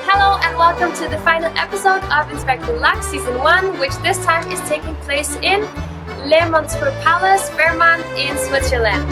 Hello and welcome to the final episode of InspectorLUX Season 1, which this time is taking place in Le Montreux Palace, Fairmont in Switzerland.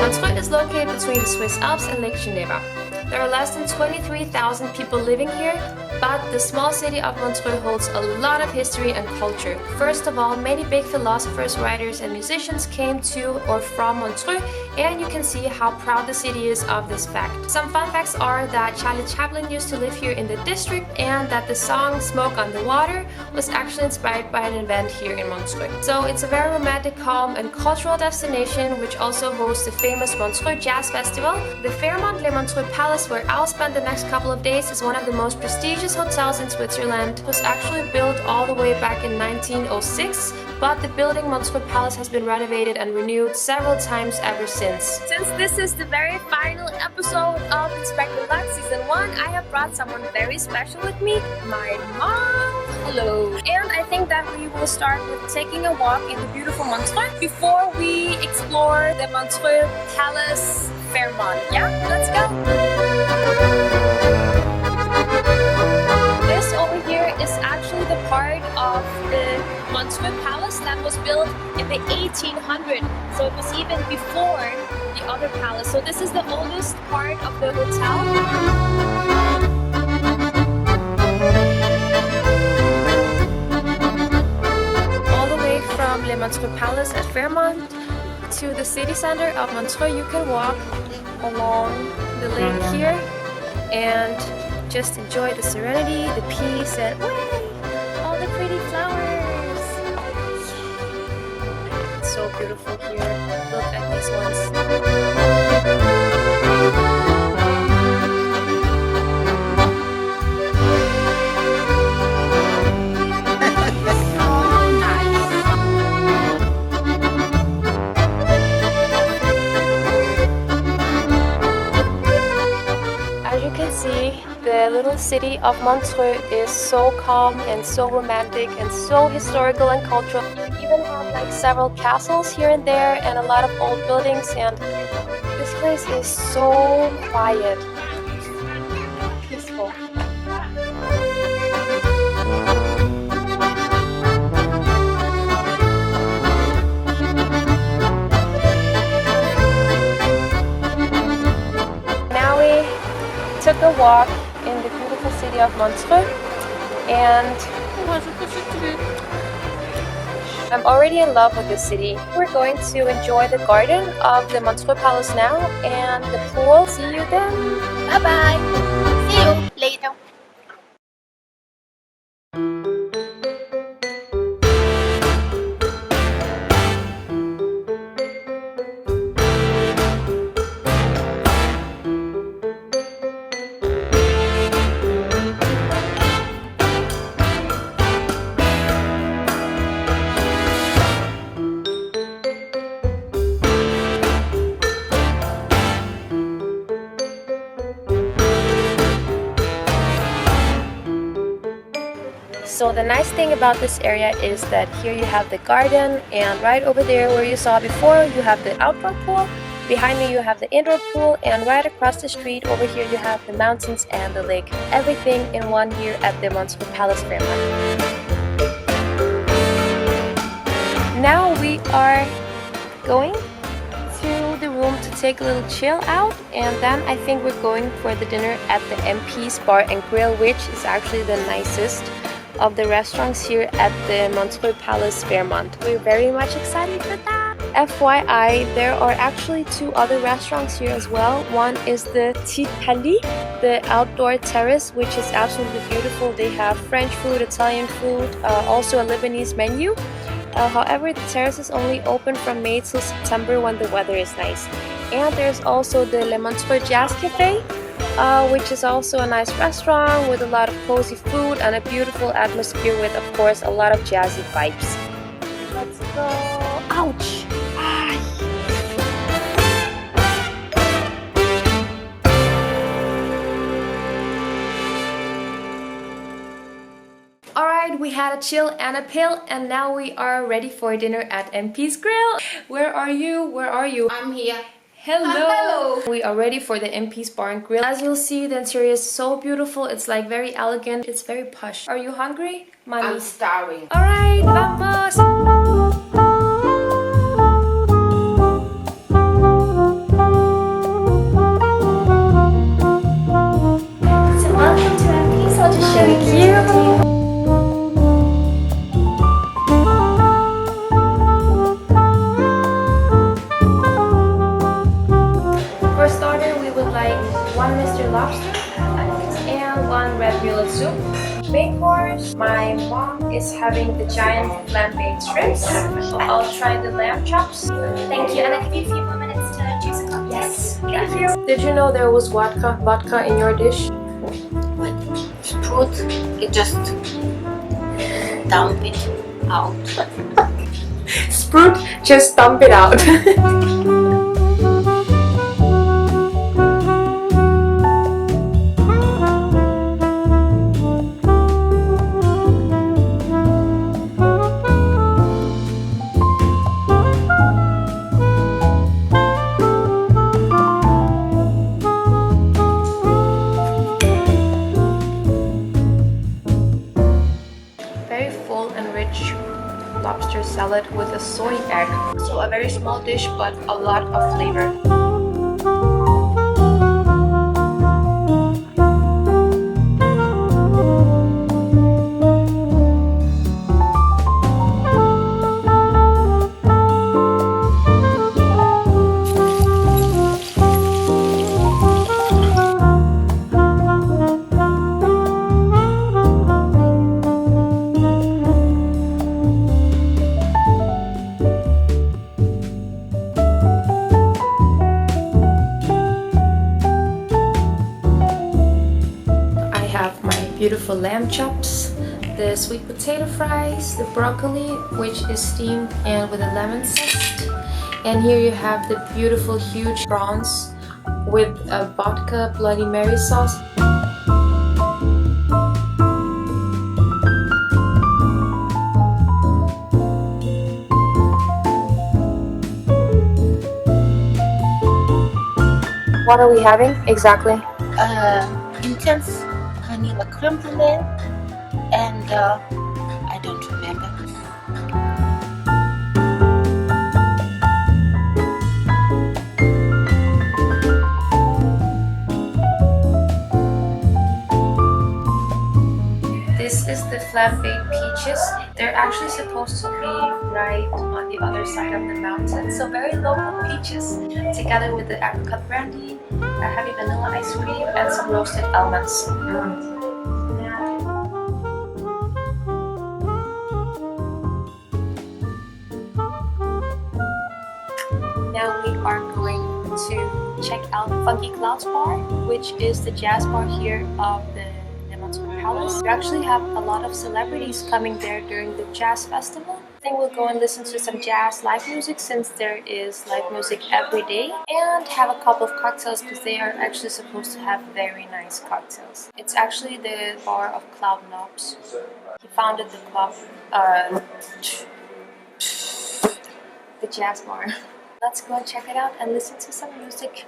Montreux is located between the Swiss Alps and Lake Geneva. There are less than 23,000 people living here, but the small city of Montreux holds a lot of history and culture. First of all, many big philosophers, writers and musicians came to or from Montreux, and you can see how proud the city is of this fact. Some fun facts are that Charlie Chaplin used to live here in the district, and that the song Smoke on the Water was actually inspired by an event here in Montreux. So it's a very romantic, calm and cultural destination, which also hosts the famous Montreux Jazz Festival. The Fairmont Le Montreux Palace, where I'll spend the next couple of days, is one of the most prestigious hotels in Switzerland. It was actually built all the way back in 1906, but the building Montreux Palace has been renovated and renewed several times ever since. Since this is the very final episode of InspectorLUX Season 1, I have brought someone very special with me, my mom. Hello. And I think that we will start with taking a walk in the beautiful Montreux before we explore the Montreux Palace Fairmont. Yeah, let's go. This over here is actually the part of the Montreux Palace that was built in the 1800s. So it was even before the other palace. So this is the oldest part of the hotel. From Le Montreux Palace at Fairmont to the city center of Montreux, you can walk along the lake here and just enjoy the serenity, the peace, and all the pretty flowers. It's so beautiful here. Look at these ones. The little city of Montreux is so calm and so romantic and so historical and cultural. You even have like several castles here and there and a lot of old buildings, and this place is so quiet, peaceful. Now we took a walk in the beautiful city of Montreux, and I'm already in love with this city. We're going to enjoy the garden of the Montreux Palace now and the pool. See you then. Bye bye. See you later. So the nice thing about this area is that here you have the garden, and right over there where you saw before you have the outdoor pool. Behind me you have the indoor pool, and right across the street over here you have the mountains and the lake. Everything in one here at the Montreux Palace Fairmont. Now we are going to the room to take a little chill out, and then I think we're going for the dinner at the MP's Bar and Grill, which is actually the nicest of the restaurants here at the Montreux Palace Fairmont. We're very much excited for that. FYI, there are actually two other restaurants here as well. One is the Petit Palais, the outdoor terrace, which is absolutely beautiful. They have French food, Italian food, also a Lebanese menu. However, the terrace is only open from May till September when the weather is nice. And there's also the Le Montreux Jazz Cafe, which is also a nice restaurant with a lot of cozy food and a beautiful atmosphere with, of course, a lot of jazzy vibes. Let's go. Ouch! we had a chill and a pill, and now we are ready for dinner at MP's Grill. Where are you? Where are you? I'm here. Hello! We are ready for the MP's Bar and Grill. As you'll see, the interior is so beautiful. It's like very elegant. It's very posh. Are you hungry, Mami? I'm starving. Alright, vamos! So welcome to MP's. I'll just show you. For starter, we would like one Mr. Lobster and one red mullet soup. Main course, my mom is having the giant lamb-baked shrimps. So I'll try the lamb chops. Thank you. And I'll give you a few more minutes to choose a cup. Yes, thank you. Did you know there was vodka in your dish? What? Fruit? It just dump it out. Sprout, just dump it out. Very full and rich lobster salad with a soy egg. So a very small dish, but a lot of flavor. Beautiful lamb chops, the sweet potato fries, the broccoli, which is steamed and with a lemon zest. And here you have the beautiful huge prawns with a vodka Bloody Mary sauce. What are we having exactly? Intense vanilla creme brulee, and I don't remember. This is the flat-baked peaches. They're actually supposed to be right on the other side of the mountain, so very local peaches, together with the apricot brandy, a heavy vanilla ice cream, and some roasted almonds. Now we are going to check out Funky Clouds Bar, which is the jazz bar here of the Le Montreux Palace. We actually have a lot of celebrities coming there during the jazz festival. I think we'll go and listen to some jazz live music, since there is live music every day, and have a couple of cocktails because they are actually supposed to have very nice cocktails. It's actually the bar of Cloud Knobs. He founded the club, the jazz bar. Let's go and check it out and listen to some music.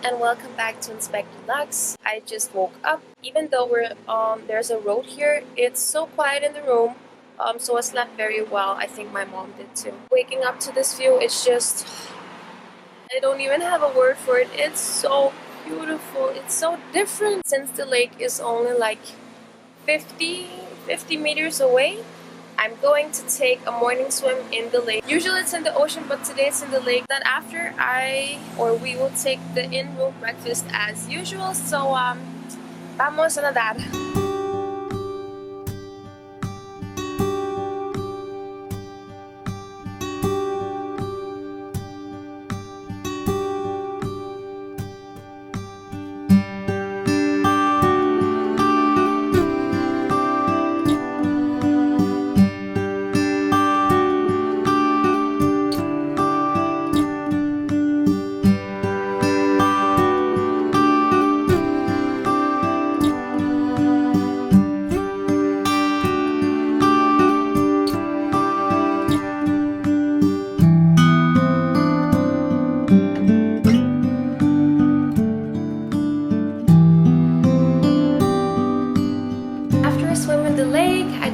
And welcome back to InspectorLUX. I just woke up. Even though there's a road here, it's so quiet in the room. So I slept very well. I think my mom did too. Waking up to this view, it's just, I don't even have a word for it. It's so beautiful. It's so different since the lake is only like 50 meters away. I'm going to take a morning swim in the lake. Usually it's in the ocean, but today it's in the lake. Then after we will take the in-room breakfast as usual. So vamos a nadar.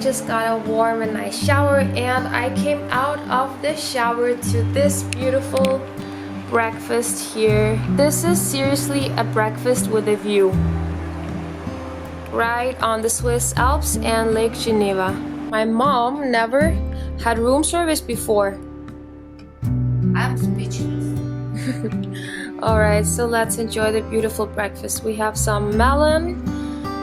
Just got a warm and nice shower, and I came out of the shower to this beautiful breakfast here. This is seriously a breakfast with a view right on the Swiss Alps and Lake Geneva. My mom never had room service before. I'm speechless. Alright, so let's enjoy the beautiful breakfast. We have some melon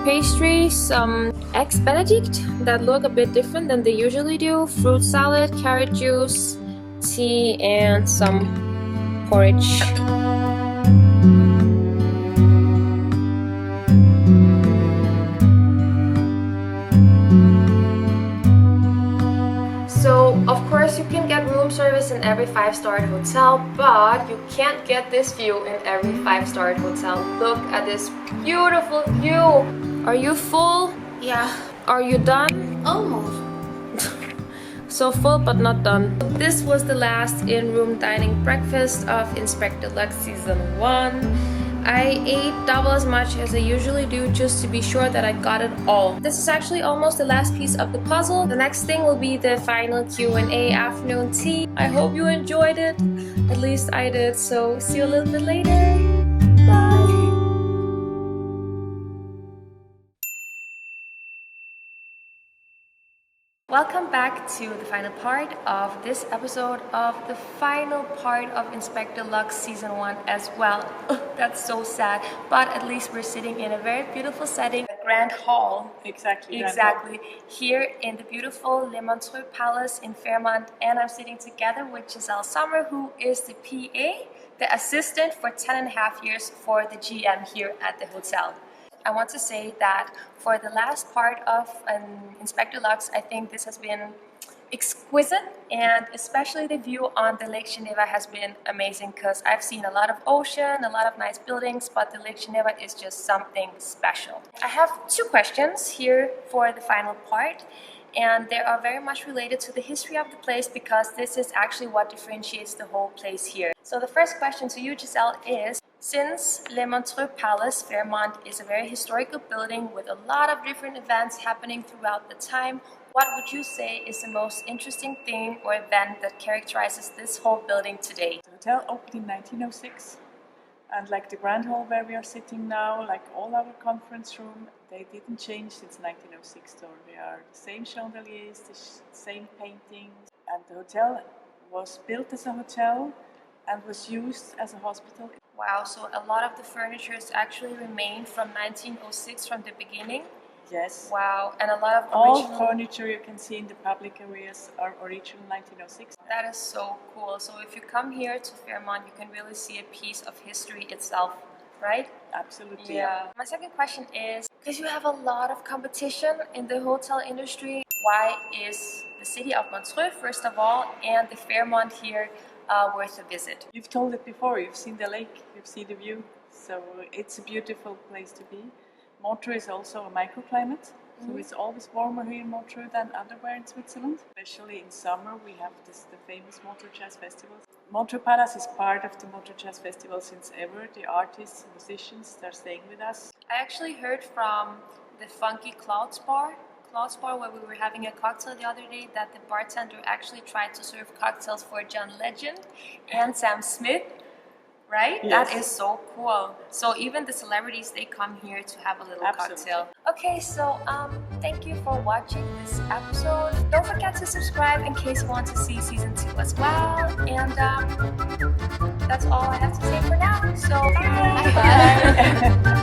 pastry, some eggs benedict that look a bit different than they usually do, fruit salad, carrot juice, tea, and some porridge. So of course you can get room service in every 5-star hotel, but you can't get this view in every 5-star hotel. Look at this beautiful view. Are you full? Yeah, Are you done? almost. So full but not done. This was the last in-room dining breakfast of InspectorLUX Season 1. I ate double as much as I usually do just to be sure that I got it all. This is actually almost the last piece of the puzzle. The next thing will be the final Q&A afternoon tea. I hope you enjoyed it. At least I did. So see you a little bit later. Bye. Welcome back to the final part of this episode of the final part of InspectorLUX Season 1 as well. That's so sad, but at least we're sitting in a very beautiful setting, the Grand Hall. Exactly. Here in the beautiful Le Montreux Palace in Fairmont, and I'm sitting together with Giselle Sommer, who is the PA, the assistant for 10.5 years for the GM here at the hotel. I want to say that for the last part of InspectorLUX, I think this has been exquisite, and especially the view on the Lake Geneva has been amazing because I've seen a lot of ocean, a lot of nice buildings, but the Lake Geneva is just something special. I have 2 questions here for the final part, and they are very much related to the history of the place because this is actually what differentiates the whole place here. So the first question to you, Giselle, is: since Le Montreux Palace, Fairmont is a very historical building with a lot of different events happening throughout the time, what would you say is the most interesting thing or event that characterizes this whole building today? The hotel opened in 1906, and like the Grand Hall where we are sitting now, like all our conference room, they didn't change since 1906. So we are the same chandeliers, the same paintings, and the hotel was built as a hotel and was used as a hospital. Wow, so a lot of the furniture actually remained from 1906 from the beginning? Yes. Wow, and a lot of All original... furniture you can see in the public areas are original 1906. That is so cool. So if you come here to Fairmont, you can really see a piece of history itself, right? Absolutely. Yeah. My second question is, because you have a lot of competition in the hotel industry, why is the city of Montreux, first of all, and the Fairmont here worth a visit? You've told it before, you've seen the lake, you've seen the view, so it's a beautiful place to be. Montreux is also a microclimate, so it's always warmer here in Montreux than elsewhere in Switzerland. Especially in summer we have the famous Montreux Jazz Festival. Montreux Palace is part of the Montreux Jazz Festival since ever. The artists, musicians, they're staying with us. I actually heard from the funky Clouds Bar, where we were having a cocktail the other day, that the bartender actually tried to serve cocktails for John Legend and Sam Smith. right? Yes. That is so cool. So even the celebrities, they come here to have a little Absolutely. cocktail. Okay, so thank you for watching this episode. Don't forget to subscribe in case you want to see season 2 as well. And that's all I have to say for now. So bye. Bye.